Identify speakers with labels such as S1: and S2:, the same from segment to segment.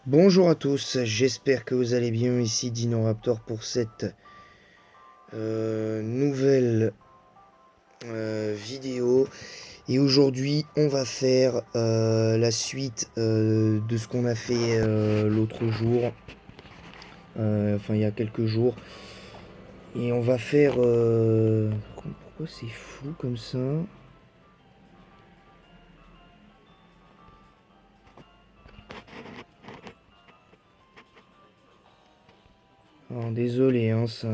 S1: Bonjour à tous, j'espère que vous allez bien. Ici DinoRaptor pour cette nouvelle vidéo. Et aujourd'hui, on va faire la suite de ce qu'on a fait l'autre jour, enfin il y a quelques jours. Et on va faire... pourquoi c'est flou comme ça? Alors, désolé, hein, ça...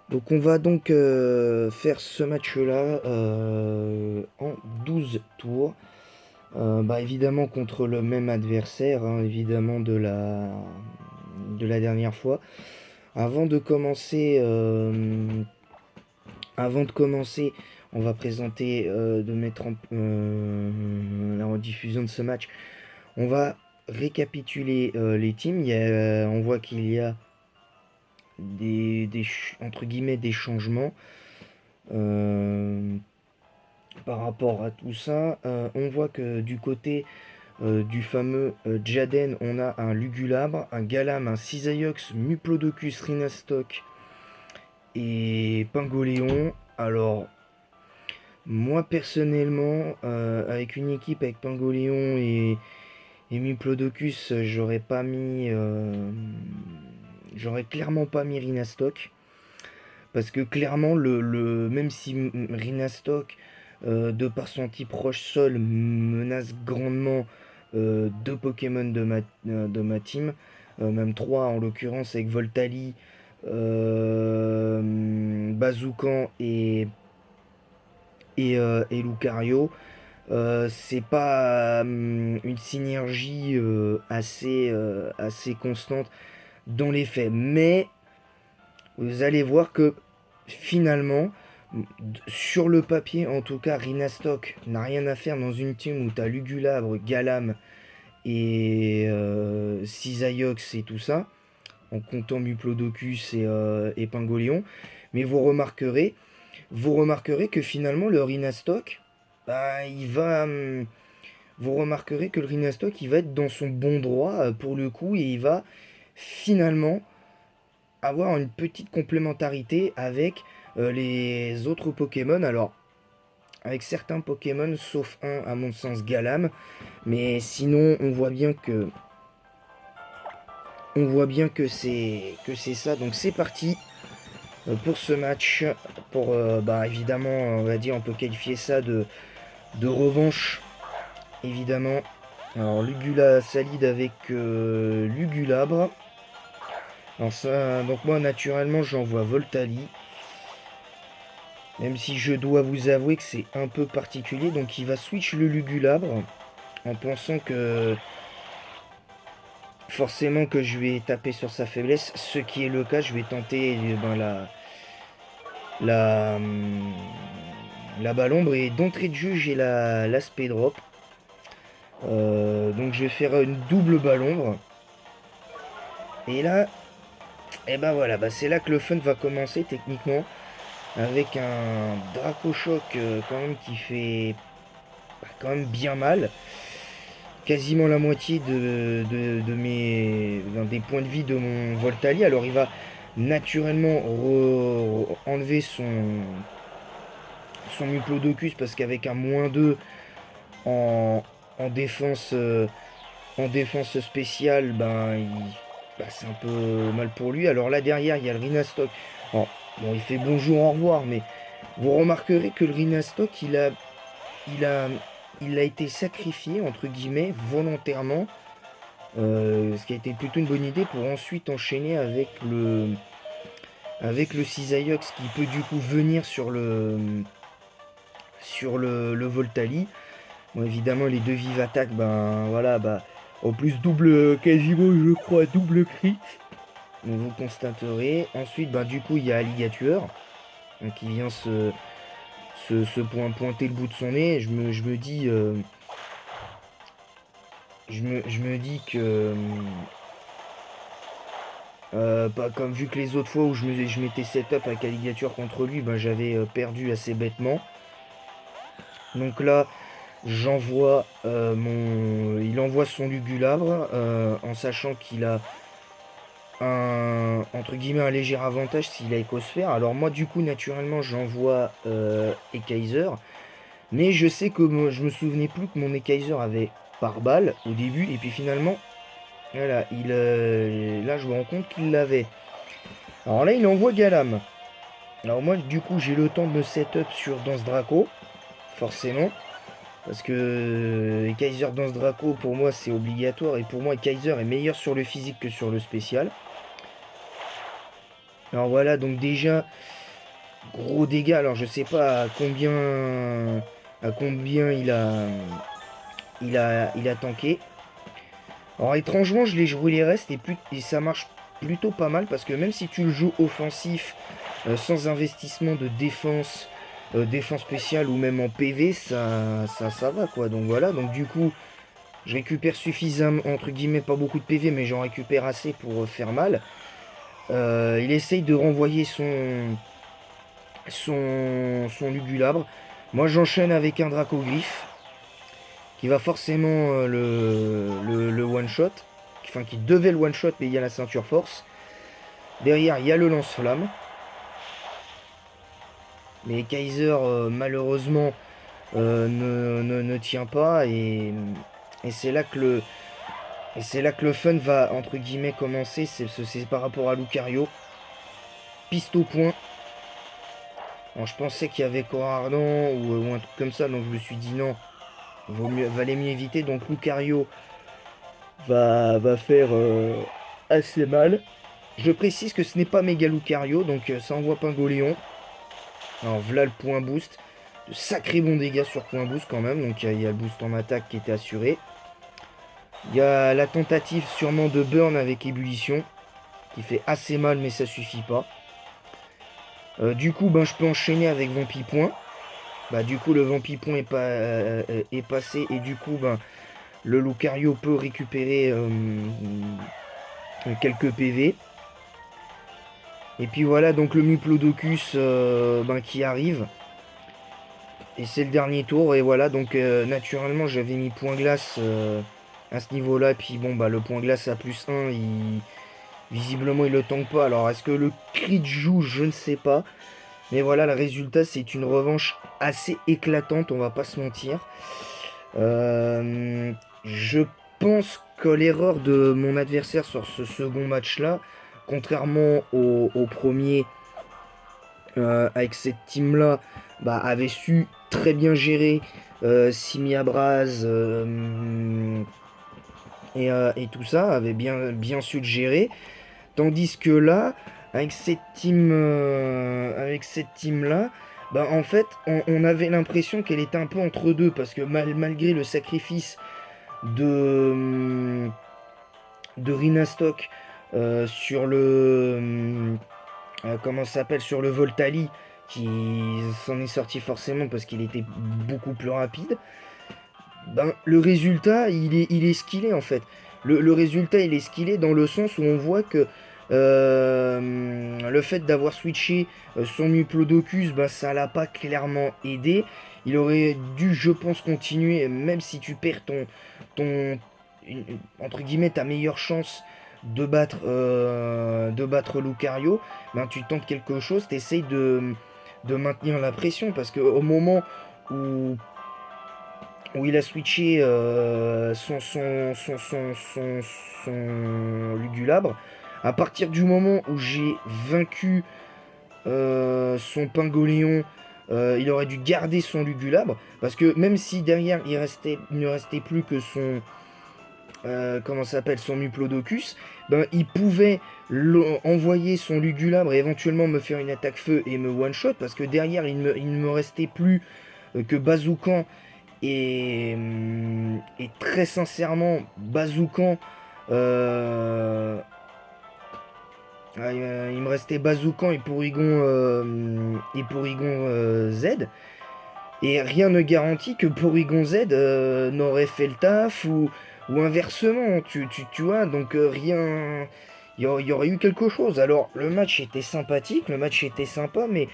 S1: Donc on va donc faire ce match-là en 12 tours. Bah évidemment contre le même adversaire, hein, évidemment de la dernière fois. Avant de commencer, on va présenter, de mettre en la rediffusion de ce match. On va récapituler les teams. On voit qu'il y a entre guillemets des changements. Euh, Par rapport à tout ça, on voit que du côté du fameux Jaden, on a un Lugulabre, un Galam, un Cisaiox, Muplodocus, Rhinastok et Pingoléon. Alors, moi personnellement, avec une équipe avec Pingoléon et Muplodocus, j'aurais clairement pas mis Rhinastok. Parce que clairement, même si Rhinastok, de par son type roche-sol, menace grandement deux Pokémon de ma team, même trois en l'occurrence avec Voltali, Bazookan et Lucario. C'est pas une synergie assez constante dans les faits. Mais vous allez voir que finalement, sur le papier en tout cas, Rhinastok n'a rien à faire dans une team où tu as Lugulabre, Galam et Cisaiox et tout ça, en comptant Muplodocus et Pingoléon. Mais vous remarquerez que finalement le Rhinastok, bah, vous remarquerez que le Rhinastok il va être dans son bon droit pour le coup et il va finalement avoir une petite complémentarité avec les autres Pokémon. Alors, avec certains Pokémon, sauf un, à mon sens, Galam. Mais sinon, on voit bien que c'est ça. Donc c'est parti pour ce match. Pour bah évidemment, on va dire, on peut qualifier ça de revanche, évidemment. Alors Lugula Salide avec Lugulabre. Alors ça, donc moi naturellement j'envoie Voltali. Même si je dois vous avouer que c'est un peu particulier. Donc il va switch le Lugulabre en pensant que forcément que je vais taper sur sa faiblesse. Ce qui est le cas, je vais tenter la, hum, la Balombre. Et d'entrée de jeu, j'ai l'aspect drop. Donc je vais faire une double Balombre. Et là, et ben voilà, bah c'est là que le fun va commencer techniquement. Avec un Dracochoc quand même qui fait quand même bien mal. Quasiment la moitié des points de vie de mon Voltali. Alors il va naturellement enlever son Muplodocus parce qu'avec un -2 en, en défense en défense spéciale, c'est un peu mal pour lui. Alors là derrière il y a le Rhinastok. Alors, bon, il fait bonjour, au revoir, mais vous remarquerez que le Rhinastok il a, il a été sacrifié entre guillemets volontairement. Ce qui a été plutôt une bonne idée pour ensuite enchaîner avec le Cisaiox qui peut du coup venir sur le Voltali. Bon, évidemment les deux vives attaques, ben voilà, bah en plus double quasiment je crois double crit. Donc vous constaterez. Ensuite ben du coup il y a Alligator hein, qui vient pointer le bout de son nez. Je me dis je me dis que Pas comme vu que les autres fois où je m'étais setup avec Alligator contre lui, ben, j'avais perdu assez bêtement. Donc là, il envoie son Lugulabre en sachant qu'il a entre guillemets un léger avantage s'il a Écosphère. Alors moi du coup naturellement j'envoie Ekaiser, mais je sais que je me souvenais plus que mon Ekaiser avait pare-balles au début et puis finalement voilà là je me rends compte qu'il l'avait. Alors là il envoie Galam. Alors moi du coup j'ai le temps de me setup sur Danse Draco forcément. Parce que Kaiser Danse Draco pour moi c'est obligatoire et pour moi Kaiser est meilleur sur le physique que sur le spécial. Alors voilà, donc déjà, gros dégâts. Alors je sais pas à combien il a tanké. Alors étrangement, je l'ai joué les restes et ça marche plutôt pas mal parce que même si tu le joues offensif, sans investissement de défense spéciale ou même en PV, ça va quoi. Donc voilà, donc du coup, je récupère suffisamment, entre guillemets, pas beaucoup de PV, mais j'en récupère assez pour faire mal. Il essaye de renvoyer son Lugulabre. Moi j'enchaîne avec un Dracogriffe qui va forcément le one-shot. Enfin qui devait le one-shot mais il y a la ceinture force. Derrière il y a le lance-flamme. Mais Kaiser malheureusement ne tient pas et c'est là que le fun va entre guillemets commencer. C'est par rapport à Lucario. Piste au point. Alors, je pensais qu'il y avait Corps Ardent ou un truc comme ça, donc je me suis dit non, valait mieux éviter. Donc Lucario va faire assez mal. Je précise que ce n'est pas Méga Lucario, donc ça envoie Pingoléon. Alors voilà le point boost. De sacrés bons dégâts sur point boost quand même, donc il y a le boost en attaque qui était assuré. Il y a la tentative sûrement de burn avec ébullition, qui fait assez mal mais ça suffit pas. Du coup, ben, je peux enchaîner avec Vampipoint. Bah, du coup, le Vampipoint est passé et du coup, ben, le Lucario peut récupérer quelques PV. Et puis voilà, donc le Muplodocus ben, qui arrive. Et c'est le dernier tour. Et voilà, donc naturellement, j'avais mis point glace à ce niveau-là. Puis bon, bah, le point glace à +1, visiblement, il le tank pas. Alors, est-ce que le crit joue? Je ne sais pas. Mais voilà, le résultat, c'est une revanche assez éclatante, on va pas se mentir. Je pense que l'erreur de mon adversaire sur ce second match-là, contrairement au premier, avec cette team-là, bah, avait su très bien gérer Simi Abraz et tout ça, avait bien su le gérer. Tandis que là, avec cette team-là, bah en fait, on avait l'impression qu'elle était un peu entre deux parce que malgré le sacrifice de Rinastock sur comment ça s'appelle, sur le Voltali, qui s'en est sorti forcément parce qu'il était beaucoup plus rapide. Ben, le résultat, il est ce qu'il est en fait. Le résultat, il est ce qu'il est dans le sens où on voit que le fait d'avoir switché son Muplodocus, ben, ça l'a pas clairement aidé. Il aurait dû, je pense, continuer, même si tu perds entre guillemets, ta meilleure chance de battre Lucario, ben, tu tentes quelque chose, tu essayes de maintenir la pression, parce qu'au moment où il a switché son Lugulabre. À partir du moment où j'ai vaincu son Pingoléon, il aurait dû garder son Lugulabre. Parce que même si derrière il ne restait plus que son. Comment ça s'appelle, son Muplodocus, ben, il pouvait envoyer son Lugulabre et éventuellement me faire une attaque feu et me one-shot. Parce que derrière il ne me restait plus que Bazookan. Et très sincèrement, Bazookan, il me restait Bazookan et Porygon Z. Et rien ne garantit que Porygon Z n'aurait fait le taf ou inversement, tu vois. Donc rien, y aurait eu quelque chose. Alors, le match était sympathique, le match était sympa, mais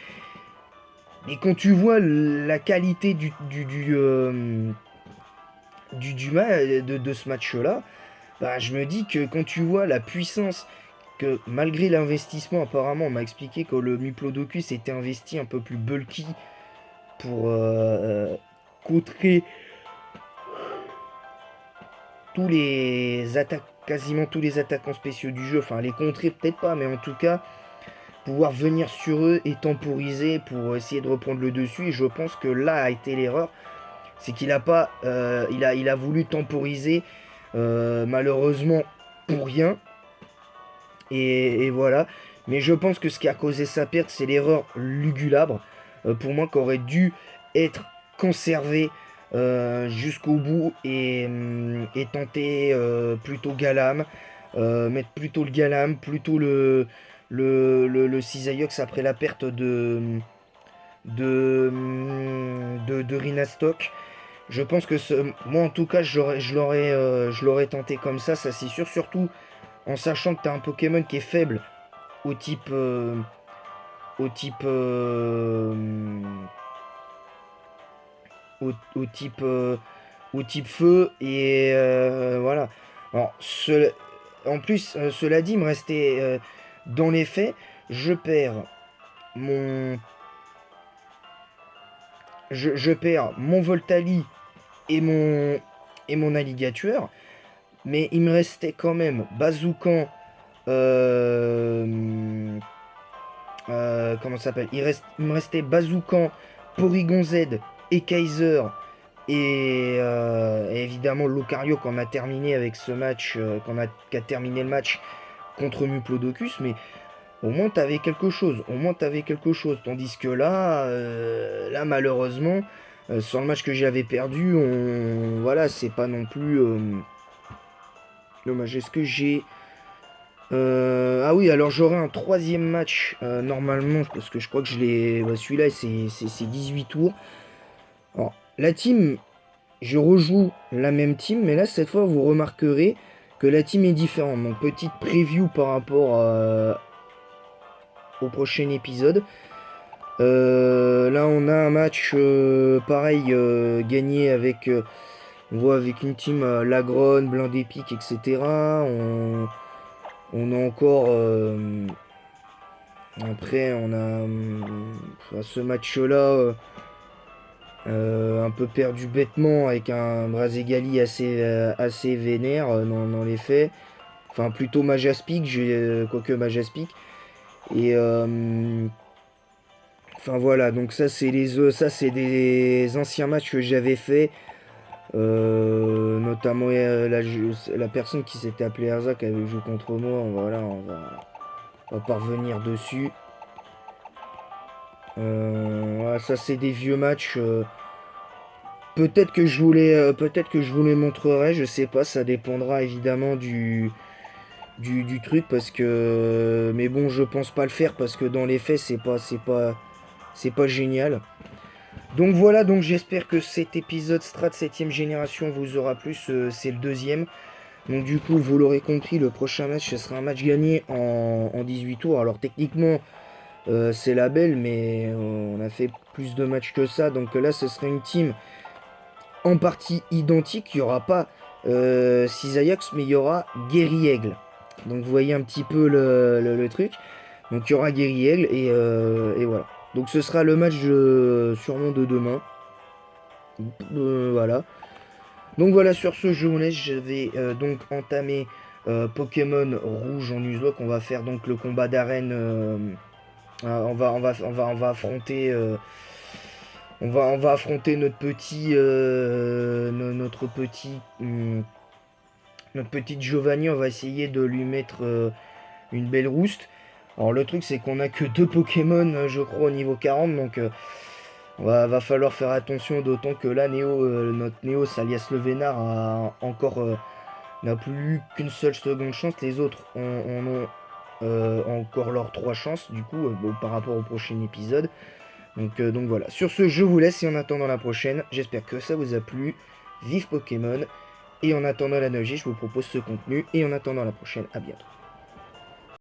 S1: quand tu vois la qualité de ce match-là, bah, je me dis que quand tu vois la puissance que malgré l'investissement, apparemment, on m'a expliqué que le Diplodocus était investi un peu plus bulky pour contrer tous les attaques, quasiment tous les attaquants spéciaux du jeu. Enfin, les contrer peut-être pas, mais en tout cas, pouvoir venir sur eux et temporiser pour essayer de reprendre le dessus. Et je pense que là a été l'erreur, c'est qu'il a pas, il a voulu temporiser malheureusement pour rien. Et voilà. Mais je pense que ce qui a causé sa perte, c'est l'erreur Lugulabre. Pour moi, qui aurait dû être conservé jusqu'au bout et tenter plutôt Galam. Mettre plutôt le Galam, plutôt le Cisaillux après la perte de Rinastock. Je pense que moi en tout cas je l'aurais tenté comme ça c'est sûr. Surtout en sachant que tu as un Pokémon qui est faible au type au type au type au type feu et voilà. Alors en plus cela dit il me restait dans les faits je perds mon je perds mon Voltali et mon alligator, mais il me restait quand même Bazookan. Comment ça s'appelle il me restait Bazookan, Porygon Z et Kaiser. Et évidemment Lucario qu'on a terminé avec ce match, qui a terminé le match contre Muplodocus, mais au moins t'avais quelque chose, tandis que là malheureusement, sur le match que j'avais perdu, voilà, c'est pas non plus dommage. Est-ce que j'ai ah oui, alors j'aurai un troisième match normalement, parce que je crois que je l'ai. Celui-là, c'est 18 tours. Alors, la team, je rejoue la même team, mais là, cette fois, vous remarquerez que la team est différente. Donc, petite preview par rapport au prochain épisode. Là, on a un match pareil, gagné avec. On voit avec une team Lagron, Blind Epic, etc. On a encore. Après, on a ce match-là un peu perdu bêtement avec un Brazegali assez vénère dans les faits. Enfin, plutôt Majaspic, quoique Majaspic. Et enfin voilà, donc ça c'est des anciens matchs que j'avais fait. Notamment la personne qui s'était appelée Erza qui avait joué contre moi. Voilà, on va pas revenir dessus. Voilà, ça c'est des vieux matchs. Peut-être que je vous les montrerai, je sais pas, ça dépendra évidemment du truc parce que. Mais bon, je pense pas le faire parce que dans les faits, c'est pas génial. Donc voilà, donc j'espère que cet épisode Strat 7ème génération vous aura plu, c'est le deuxième. Donc du coup, vous l'aurez compris, le prochain match, ce sera un match gagné en 18 tours. Alors techniquement, c'est la belle, mais on a fait plus de matchs que ça. Donc là, ce serait une team en partie identique. Il n'y aura pas Cisaillux, mais il y aura Guerriègle. Donc vous voyez un petit peu le truc. Donc il y aura Guerriègle et voilà. Donc ce sera le match sûrement de demain. Voilà. Donc voilà, sur ce, je vous laisse. Je vais donc entamer Pokémon Rouge en Nuzlocke. On va faire donc le combat d'arène. On va affronter. On va affronter notre petit. Notre petite Giovanni. On va essayer de lui mettre une belle rouste. Alors le truc c'est qu'on a que 2 Pokémon je crois au niveau 40 donc va falloir faire attention d'autant que là notre Néos alias le Vénard n'a plus qu'une seule seconde chance, les autres ont encore leurs 3 chances du coup par rapport au prochain épisode. Donc voilà, sur ce je vous laisse et en attendant la prochaine, j'espère que ça vous a plu, vive Pokémon, et en attendant la 9G je vous propose ce contenu, et en attendant la prochaine, à bientôt.